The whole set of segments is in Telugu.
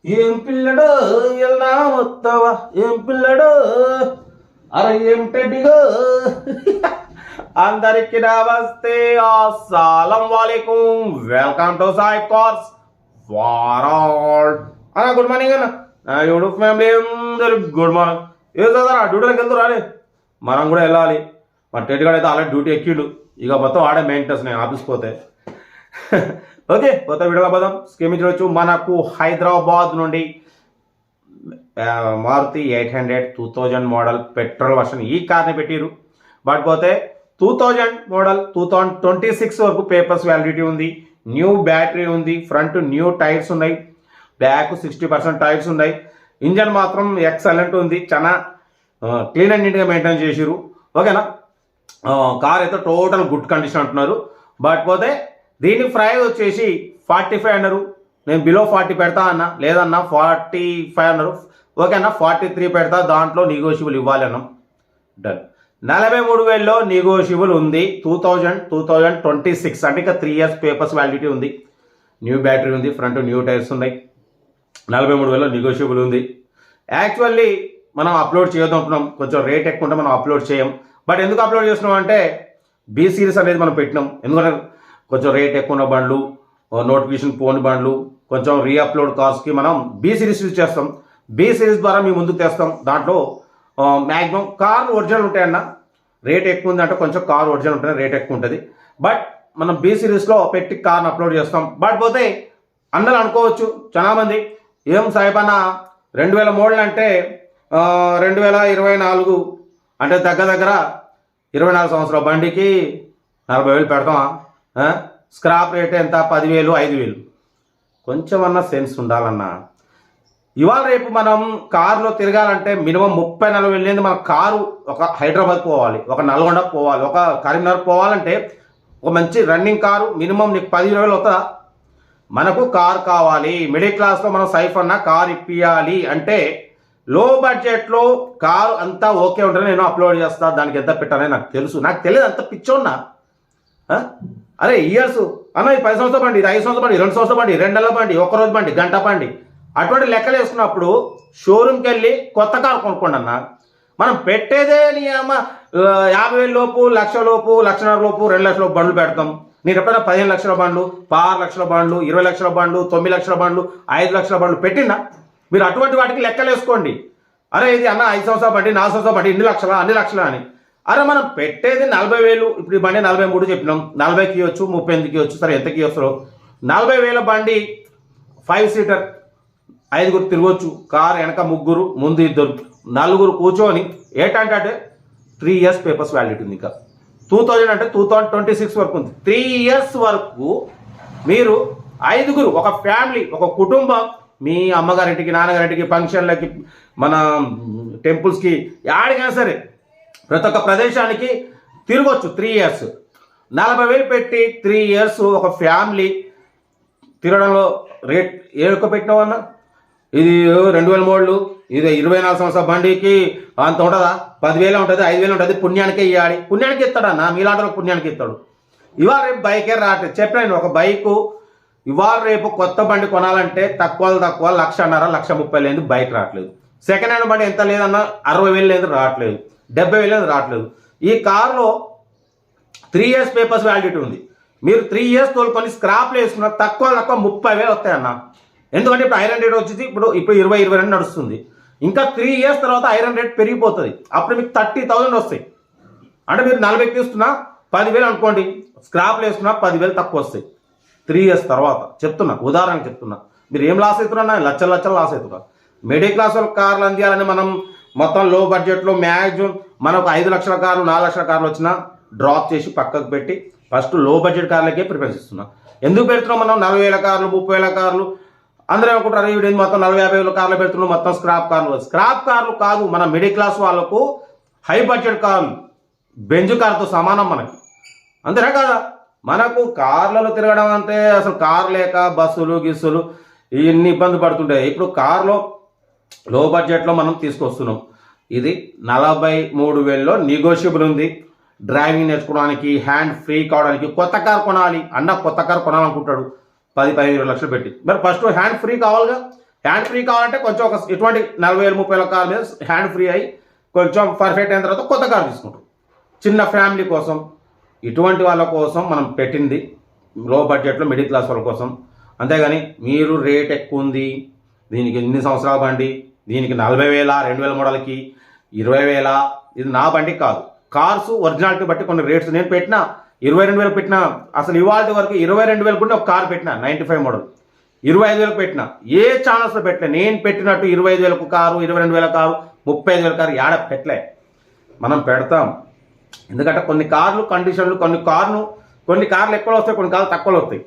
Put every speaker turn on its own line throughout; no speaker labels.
ఏం పిల్లడో ఎలా వస్తావా ఏం పిల్లడో అరే ఏం టెడ్డిగో అందరికి నమస్తే అస్సలం వాలేకుం welcome to Sai Cars for all అన్న గుడ్ మార్నింగ్ అన్న నా యూట్యూబ్ ఫ్యామిలీ అందరికి గుడ్ మార్నింగ్ ఏ చదరా డ్యూటీలోకి వెళ్తారు రాలే మనం కూడా వెళ్ళాలి మన టెడ్డిగాడు అయితే ఆల్రెడీ డ్యూటీ ఎక్కిండు ఇక మొత్తం ఆడే మెయింటెనెన్స్ నేను ఆఫీస్ పోతే ఓకే కొత్త వీడియోలో పోదాం స్కీమ్ చూడొచ్చు మనకు హైదరాబాద్ నుండి మారుతి 800 2000 మోడల్ పెట్రోల్ వర్షన్ ఈ కార్ని పెట్టిరు బట్ పోతే 2000 మోడల్ 2026 వరకు పేపర్స్ వ్యాలిడిటీ ఉంది న్యూ బ్యాటరీ ఉంది ఫ్రంట్ న్యూ టైర్స్ ఉన్నాయి బ్యాక్ 60% టైర్స్ ఉన్నాయి ఇంజన్ మాత్రం ఎక్సలెంట్ ఉంది చాలా క్లీన్ అండ్ నీట్గా మెయింటైన్ చేసిరు ఓకేనా కార్ అయితే టోటల్ గుడ్ కండిషన్ అంటున్నారు బట్ పోతే దీని ప్రైస్ వచ్చేసి 45 అన్నారు నేను బిలో 40 పెడతా అన్న లేదన్నా 45 అన్నారు ఓకే అన్న 43 పెడతా దాంట్లో నెగోషియబుల్ ఇవ్వాలి అన్నాం డన్ 43,000లో నెగోషియబుల్ ఉంది 2026 అంటే ఇక 3 ఇయర్స్ పేపర్స్ వ్యాలిడిటీ ఉంది న్యూ బ్యాటరీ ఉంది ఫ్రంట్ న్యూ టైర్స్ ఉన్నాయి 43,000లో నెగోషియబుల్ ఉంది యాక్చువల్లీ మనం అప్లోడ్ చేయొద్దుకుంటున్నాం కొంచెం రేట్ ఎక్కువ ఉంటే మనం అప్లోడ్ చేయం బట్ ఎందుకు అప్లోడ్ చేస్తున్నాం అంటే బి సిరీస్ అనేది మనం పెట్టినాం ఎందుకంటే కొంచెం రేట్ ఎక్కువ ఉన్న బండ్లు నోటిఫికేషన్ పోని బండ్లు కొంచెం రీఅప్లోడ్ కార్స్కి మనం బి సిరీస్ యూజ్ చేస్తాం బి సిరీస్ ద్వారా మేము ముందుకు తెస్తాం దాంట్లో మ్యాక్సిమం కార్ ఒరిజినల్ ఉంటాయన్న రేట్ ఎక్కువ ఉందంటే కొంచెం కార్ ఒరిజినల్ ఉంటేనే రేట్ ఎక్కువ ఉంటుంది బట్ మనం బి సిరీస్లో పెట్టి కార్ని అప్లోడ్ చేస్తాం బట్ పోతే అందరూ అనుకోవచ్చు చాలామంది ఏం సాయిబన్న 2000 మోడల్ అంటే 2024 అంటే దగ్గర 24 సంవత్సరాల బండికి 40,000 పెడతామా స్క్రాప్ రేట్ ఎంత 10,000 5,000 కొంచెం అన్న సెన్స్ ఉండాలన్నా ఇవాళ రేపు మనం కారులో తిరగాలంటే మినిమం 30-40 వేలు మన కారు ఒక హైదరాబాద్ పోవాలి ఒక నల్గొండ పోవాలి ఒక కరీంనగర్ పోవాలంటే ఒక మంచి రన్నింగ్ కారు మినిమం నీకు 10,000 అవుతుందా మనకు కారు కావాలి మిడిల్ క్లాస్లో మనం సైఫ్ అన్న కారు ఇప్పియాలి అంటే లో బడ్జెట్లో కారు అంతా ఓకే ఉంటుంది నేను అప్లోడ్ చేస్తాను దానికి ఎంత పెట్టాలని నాకు తెలుసు నాకు తెలియదు అంత పిచ్చోన్నా అరే ఇయర్స్ అన్న ఈ 10 సంవత్సరాల బండి ఇది 5 సంవత్సరాల బండి 2 సంవత్సరాల బండి 2 నెలల బండి ఒక్కరోజు బండి గంట బండి అటువంటి లెక్కలు వేసుకున్నప్పుడు షోరూమ్కి వెళ్ళి కొత్త కారు కొనుక్కోండి అన్న మనం పెట్టేదే నీ అమ్మ 50,000 లోపు 1,00,000 లోపు 1,50,000 లోపు 2 లక్షల లోపు బండ్లు పెడతాం నేను ఎప్పుడైనా 15 లక్షల బండ్లు 6 లక్షల బండ్లు 20 లక్షల బండ్లు 9 లక్షల బండ్లు 5 లక్షల బండ్లు పెట్టినా మీరు అటువంటి వాటికి లెక్కలు వేసుకోండి అరే ఇది అన్న 5 సంవత్సరాల బండి 4 సంవత్సరాల బండి ఇన్ని లక్షల అన్ని లక్షల అని అరే మనం పెట్టేది 40,000 ఇప్పుడు ఈ బండి 43 చెప్పినాం 40కి ఇవ్వచ్చు 38కి ఇవ్వచ్చు సరే ఎంతకి ఇవ్వస్తారు 40,000 బండి 5 సీటర్ 5గురు తిరగొచ్చు కార్ వెనక 3 ముందు 2 4 కూర్చొని ఏంటంటే 3 ఇయర్స్ పేపర్స్ వ్యాలిడిటీ ఉంది ఇంకా 2000 అంటే 2026 వరకు ఉంది 3 ఇయర్స్ వరకు మీరు 5గురు ఒక ఫ్యామిలీ ఒక కుటుంబం మీ అమ్మగారింటికి నాన్నగారింటికి ఫంక్షన్లకి మన టెంపుల్స్కి యాడికైనా సరే ప్రతి ఒక్క ప్రదేశానికి తిరగొచ్చు 3 ఇయర్స్ 40,000 పెట్టి 3 ఇయర్స్ ఒక ఫ్యామిలీ తిరగడంలో రేట్ ఏ ఎక్కువ పెట్టినావు అన్న ఇది 2000 మోడలు ఇది 24 సంవత్సరాల బండికి అంత ఉంటుందా 10,000 ఉంటుంది 5,000 ఉంటుంది పుణ్యానికే ఇవ్వాలి పుణ్యానికి ఇస్తాడన్న మీలాంటి పుణ్యానికి ఇస్తాడు ఇవాళ రేపు బైకే రావట్లేదు చెప్పాను ఒక బైకు ఇవాళ రేపు కొత్త బండి కొనాలంటే తక్కువ 1,50,000 1,30,000 బైక్ రావట్లేదు సెకండ్ హ్యాండ్ బండి ఎంత లేదన్నా 60,000 లేదు రావట్లేదు 70,000 రావట్లేదు ఈ కారులో 3 ఇయర్స్ పేపర్స్ వ్యాలిడిటీ ఉంది మీరు 3 ఇయర్స్ తోలుకొని స్క్రాప్లు వేసుకున్న తక్కువ 30,000 వస్తాయన్న ఎందుకంటే ఇప్పుడు ఐరన్ రేట్ వచ్చేసి ఇప్పుడు 20-22 నడుస్తుంది ఇంకా 3 ఇయర్స్ తర్వాత ఐరన్ రేట్ పెరిగిపోతుంది అప్పుడు మీకు 30,000 వస్తాయి అంటే మీరు 40కి తీసుకున్నా 10,000 అనుకోండి స్క్రాప్లు వేసుకున్నా 10,000 తక్కువ వస్తాయి 3 ఇయర్స్ తర్వాత చెప్తున్నా ఉదాహరణకు చెప్తున్నా మీరు ఏం లాస్ అవుతున్నా లక్షలు లాస్ అవుతున్నా మిడిల్ క్లాస్ వాళ్ళ కార్లు అందియాలని మనం మొత్తం లో బడ్జెట్లో మ్యాక్సిమం మనకు 5 లక్షల కార్లు 4 లక్షల కార్లు వచ్చినా డ్రాప్ చేసి పక్కకు పెట్టి ఫస్ట్ లో బడ్జెట్ కార్లకే ప్రిఫరెన్స్ ఇస్తున్నాం ఎందుకు పెడుతున్నాం మనం 40,000 కార్లు 30,000 కార్లు అందరూ అనుకుంటారు వీడు మొత్తం 40-50,000 కార్లు పెడుతున్నాం మొత్తం స్క్రాప్ కార్లు కాదు మన మిడిల్ క్లాస్ వాళ్ళకు హై బడ్జెట్ కార్లు బెంజ్ కార్తో సమానం మనకి అంతేనా కదా మనకు కార్లలో తిరగడం అంటే అసలు కార్ లేక బస్సులు గిస్సులు ఇన్ని ఇబ్బంది పడుతుంటాయి ఇప్పుడు కార్లో లో బడ్జెట్లో మనం తీసుకొస్తున్నాం ఇది 43,000లో నెగోషియబుల్ ఉంది డ్రైవింగ్ నేర్చుకోవడానికి హ్యాండ్ ఫ్రీ కావడానికి కొత్త కార్ కొనాలి అన్న కొత్త కార్ కొనాలనుకుంటాడు 10-15 లక్షలు పెట్టి మరి ఫస్ట్ హ్యాండ్ ఫ్రీ కావాలిగా హ్యాండ్ ఫ్రీ కావాలంటే కొంచెం ఒక ఇటువంటి 40,000 30,000 కార్ మీద హ్యాండ్ ఫ్రీ అయ్యి కొంచెం పర్ఫెక్ట్ అయిన తర్వాత కొత్త కార్ తీసుకుంటాం. చిన్న ఫ్యామిలీ కోసం, ఇటువంటి వాళ్ళ కోసం మనం పెట్టింది, లో బడ్జెట్లో మిడిల్ క్లాస్ వాళ్ళ కోసం. అంతేగాని మీరు రేట్ ఎక్కువ ఉంది, దీనికి ఇన్ని సంవత్సరాల బండి, దీనికి 40,000 2000 మోడల్కి 20,000, ఇది నా బండి కాదు. కార్స్ ఒరిజినాలిటీ బట్టి కొన్ని రేట్స్ నేను పెట్టిన 22,000 పెట్టిన, అసలు ఇవాళ వరకు 22,000 కూడా ఒక కార్ పెట్టిన 95 మోడల్ 25,000 పెట్టిన. ఏ ఛానల్స్లో పెట్టలే. నేను పెట్టినట్టు 25,000 కారు, 22,000 కారు, 35,000 కారు ఏడ పెట్టలే. మనం పెడతాం. ఎందుకంటే కొన్ని కార్లు కండిషన్లు, కొన్ని కార్లు ఎక్కువ వస్తాయి, కొన్ని కార్లు తక్కువలో వస్తాయి.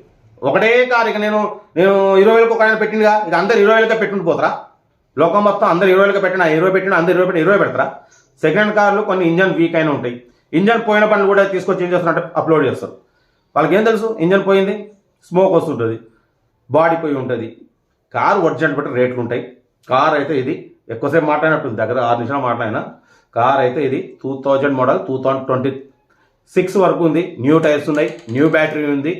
ఒకటే కారు ఇక నేను 20,000 ఒక ఆయన పెట్టిందిగా, ఇక అందరు 20,000 పెట్టుకుంటూ పోతారా? లోకం మొత్తం అందరు 20,000 పెట్టినా, 20 పెట్టినా, అందరు 20 పెట్టిన 20 పెడతారా? సెకండ్ కార్లు కొన్ని ఇంజన్ వీక్ అయినా ఉంటాయి. ఇంజన్ పోయిన పనులు కూడా తీసుకొచ్చి ఏం చేస్తున్నట్టు అప్లోడ్ చేస్తారు. వాళ్ళకి ఏం తెలుసు? ఇంజన్ పోయింది, స్మోక్ వస్తుంటుంది, బాడీ పోయి ఉంటుంది. కారు ఒరిజినల్ బట్టి రేట్లు ఉంటాయి. కార్ అయితే ఇది ఎక్కువసేపు మాట్లాడినట్టుంది, దగ్గర 6 నిమిషాలు మాట్లాడినా. కార్ అయితే ఇది 2000 మోడల్, 2026 వరకు ఉంది. న్యూ టైర్స్ ఉన్నాయి, న్యూ బ్యాటరీ ఉంది.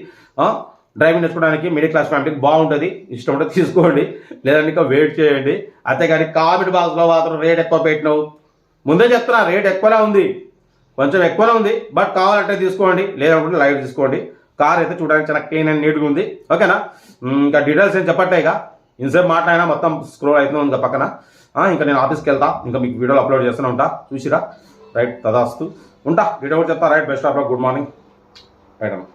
డ్రైవింగ్ నేర్చుకోవడానికి మిడిల్ క్లాస్ ఫ్యామిలీకి బాగుంటుంది. ఇష్టం ఉంటే తీసుకోండి, లేదంటే ఇంకా వెయిట్ చేయండి. అంతేగాని కామెంట్ బాక్స్లో మాత్రం రేట్ ఎక్కువ పెట్టినావు, ముందే చెప్తున్నా రేట్ ఎక్కువనే ఉంది, కొంచెం ఎక్కువనే ఉంది. బట్ కావాలంటే తీసుకోండి, లేదంటే లైవ్ తీసుకోండి. కార్ అయితే చూడడానికి చాలా క్లీన్ అండ్ నీట్గా ఉంది. ఓకేనా? ఇంకా డీటెయిల్స్ ఏం చెప్పట్లే. ఇక ఇంతసేపు మాట్లాడినా మొత్తం స్క్రోల్ అవుతుంది ఇంకా పక్కన. ఇంకా నేను ఆఫీస్కి వెళ్తా, ఇంకా మీకు వీడియోలు అప్లోడ్ చేస్తూనే ఉంటా, చూసిరా. రైట్, తదాస్తు. ఉంటా, వీడియో కూడా చెప్తా. Right, best of luck, good morning. Right అన్న.